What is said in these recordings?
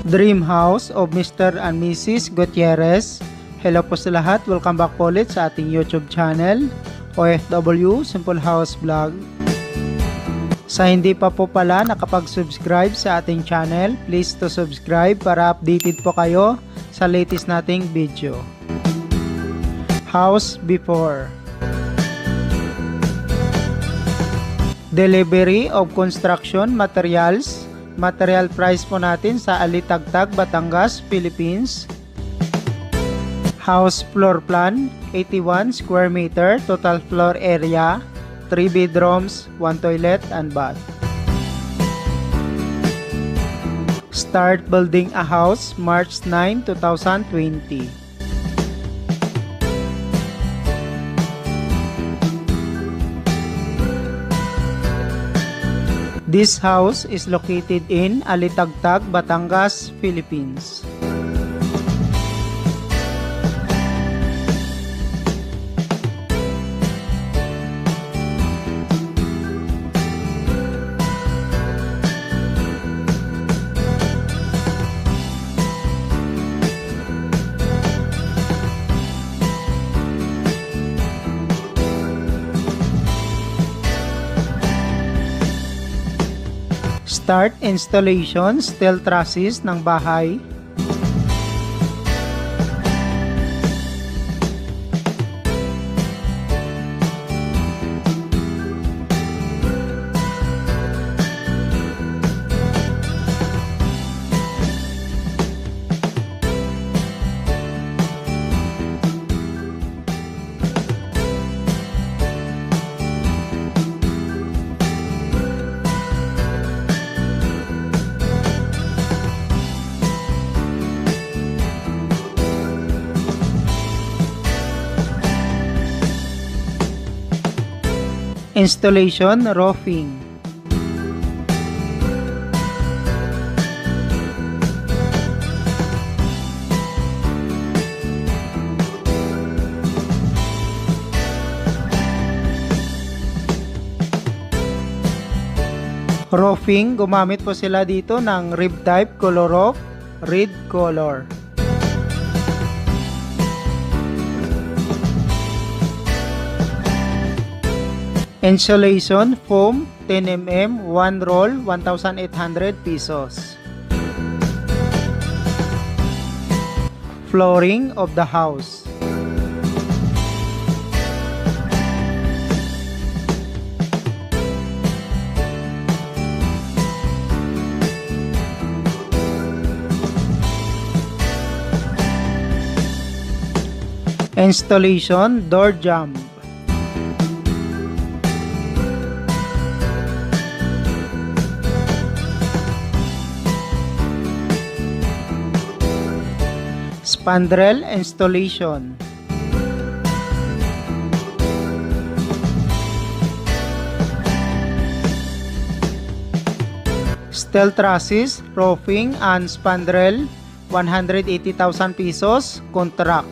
Dream House of Mr. and Mrs. Gutierrez. Hello po sa lahat, welcome back po ulit sa ating YouTube channel, OFW Simple House Vlog. Sa hindi pa po pala nakapag-subscribe sa ating channel, please to subscribe para updated po kayo sa latest nating video. House before. Delivery of construction materials. Material price po natin sa Alitagtag, Batangas, Philippines. House floor plan, 81 square meter, total floor area, 3 bedrooms, 1 toilet and bath. Start building a house March 9, 2020. This house is located in Alitagtag, Batangas, Philippines. Start installation, steel trusses ng bahay. Installation, roofing. Roofing, gumamit po sila dito ng rib type color roof, red color. Insulation foam 10mm 1 roll 1,800 pesos. Flooring of the house. Installation door jamb. Spandrel installation. Steel trusses, roofing and spandrel 180,000 pesos contract.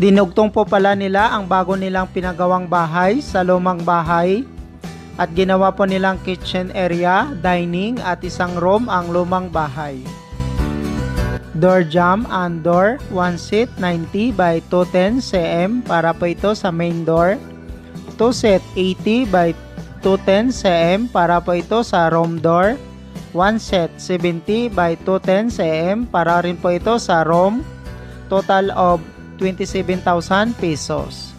Dinugtong po pala nila ang bago nilang pinagawang bahay sa lumang bahay at ginawa po nilang kitchen area, dining at isang room ang lumang bahay. Door jamb and door, 1 seat 90 by 210 cm para po ito sa main door. 2 set 80 by 210 cm para po ito sa room door. 1 set 70 by 210 cm. Para rin po ito sa room. Total of 27,000 pesos.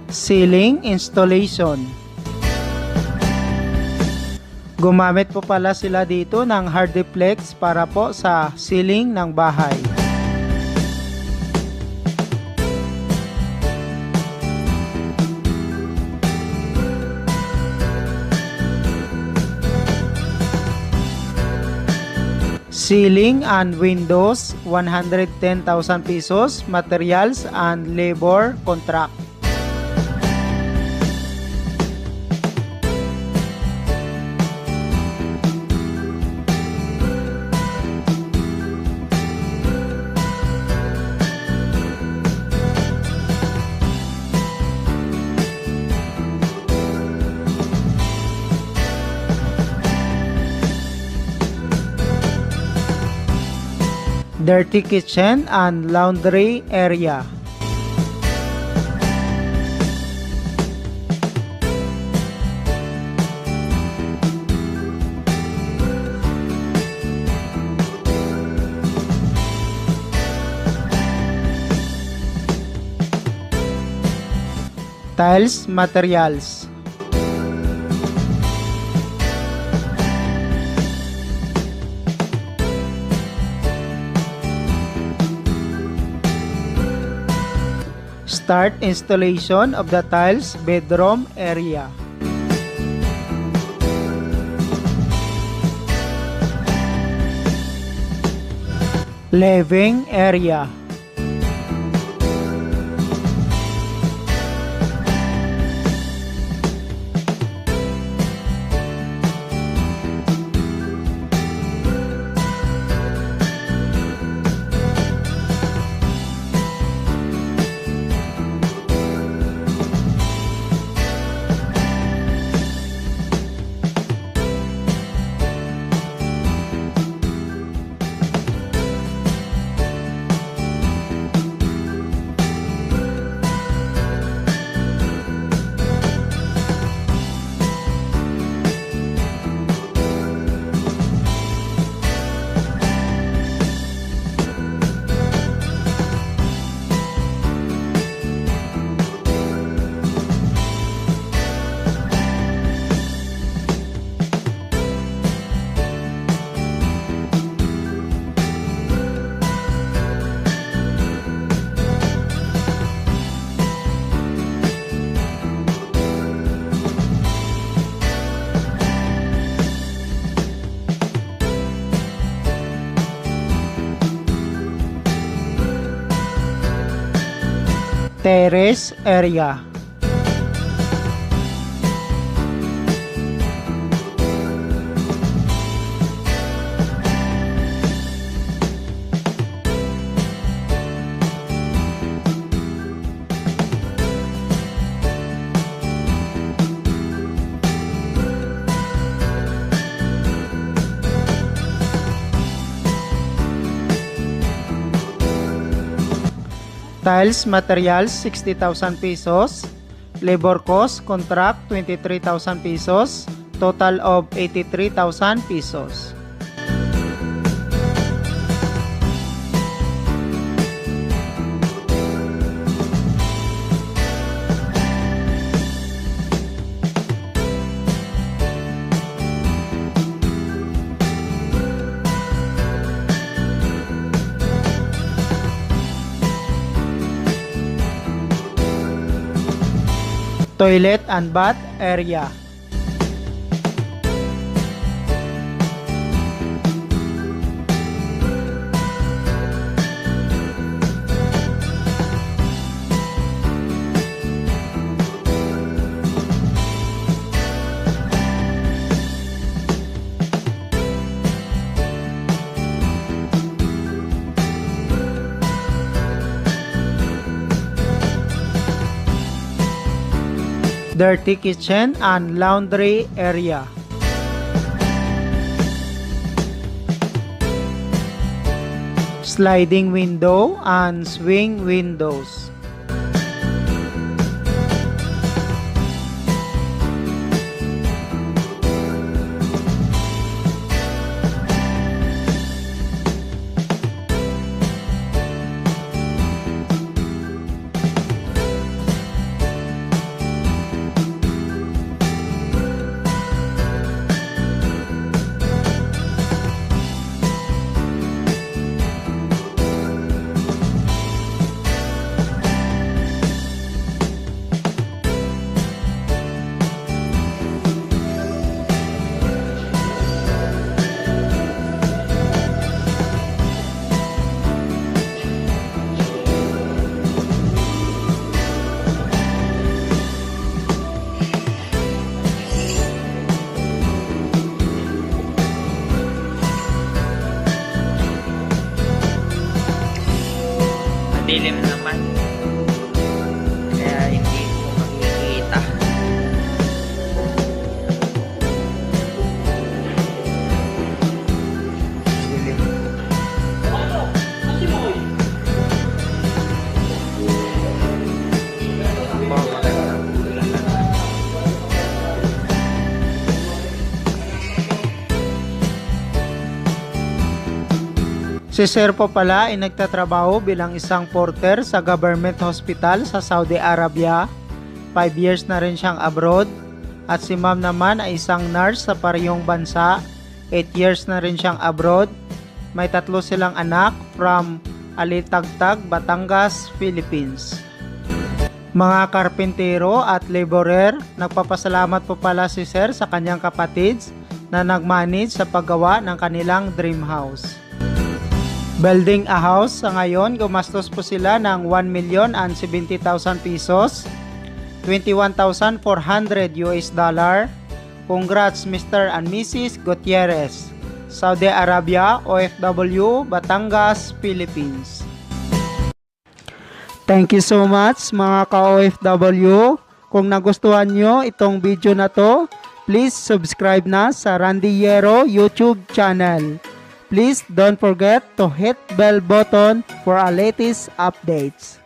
Ceiling installation. Gumamit po pala sila dito ng Hardiplex para po sa ceiling ng bahay. Ceiling and windows, 110,000 pesos. Materials and labor contract. Dirty kitchen and laundry area. Tiles materials. Start installation of the tiles bedroom area. Living area. Terrace area. Tiles materials, 60,000 pesos. Labor cost contract, 23,000 pesos. Total of 83,000 pesos. Toilet and bath area. Dirty kitchen and laundry area. Sliding window and swing windows. Si Sir po pala ay nagtatrabaho bilang isang porter sa government hospital sa Saudi Arabia. 5 years na rin siyang abroad. At si ma'am naman ay isang nurse sa parehong bansa. 8 years na rin siyang abroad. May 3 silang anak from Alitagtag, Batangas, Philippines. Mga karpintero at laborer, nagpapasalamat po pala si Sir sa kanyang kapatids na nag-manage sa paggawa ng kanilang dream house. Building a house, sa ngayon gumastos po sila ng 1,070,000 pesos, 21,400 US dollar. Congrats Mr. and Mrs. Gutierrez, Saudi Arabia, OFW, Batangas, Philippines. Thank you so much mga ka-OFW. Kung nagustuhan nyo itong video na to, please subscribe na sa Randy Yero YouTube channel. Please don't forget to hit bell button for our latest updates.